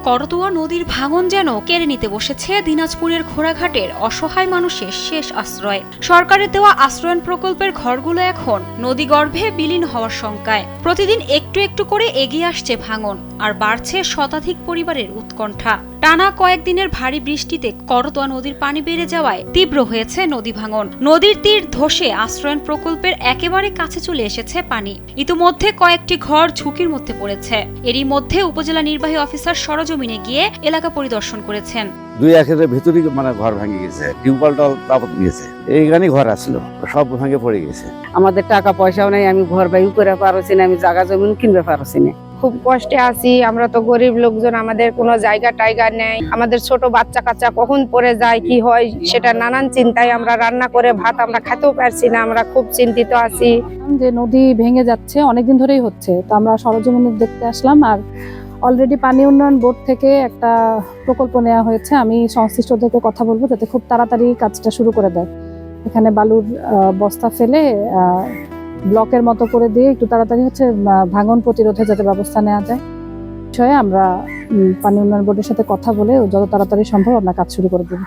করতোয়া নদীর ভাঙন যেন কেড়ে নিতে বসেছে দিনাজপুরের ঘোড়াঘাটের অসহায় মানুষের শেষ আশ্রয়। সরকারের দেওয়া আশ্রয়ন প্রকল্পের ঘরগুলো এখন নদীগর্ভে বিলীন হওয়ার শঙ্কায়। প্রতিদিন একটু একটু করে এগিয়ে আসছে ভাঙন, আর বাড়ছে শতাধিক পরিবারের উৎকণ্ঠা। টানা কয়েকদিনের ভারী বৃষ্টিতে করতোয়া নদীর পানি বেড়ে যাওয়ায় তীব্র হয়েছে নদী ভাঙন। নদীর তীর ধসে আশ্রয়ন প্রকল্পের একেবারে কাছে চলে এসেছে পানি। ইতিমধ্যে কয়েকটি ঘর ঝুঁকির মধ্যে পড়েছে। এরই মধ্যে উপজেলা নির্বাহী অফিসার সরজমিনে গিয়ে এলাকা পরিদর্শন করেছেন। 2 একরের ভেতরই ঘর ভেঙে গেছে, টিউবওয়েলটাও তাপত গেছে, এইখানেই ঘর আসলো, সব ভেঙে পড়ে গেছে। আমাদের টাকা পয়সাও নাই, আমি ঘর বায়ু করে পারছি না, আমি জায়গা জমিন কিনবে পারছি না। খুব কষ্টে আছি আমরা, তো গরিব লোকজন, আমাদের কোনো জায়গা টাইগা নেই। আমাদের ছোট বাচ্চা কাচ্চা কখন পড়ে যায় কি হয় সেটা নানান চিন্তায় আমরা রান্না করে ভাত আমরা খেতেও পারছি না। আমরা খুব চিন্তিত আছি যে নদী ভেঙে যাচ্ছে, অনেকদিন ধরেই হচ্ছে, তো আমরা সরজমিনে দেখতে আসলাম। আর অলরেডি পানি উন্নয়ন বোর্ড থেকে একটা প্রকল্প নেওয়া হয়েছে। আমি সংশ্লিষ্টদেরকে কথা বলবো যাতে খুব তাড়াতাড়ি কাজটা শুরু করে দেয়। এখানে বালুর বস্তা ফেলে ব্লকের মতো করে দিয়ে একটু তাড়াতাড়ি ভাঙন প্রতিরোধে যাতে ব্যবস্থা নেওয়া যায় বিষয়ে আমরা পানি উন্নয়ন বোর্ডের সাথে কথা বলে যত তাড়াতাড়ি সম্ভব আমরা কাজ শুরু করে দেবো।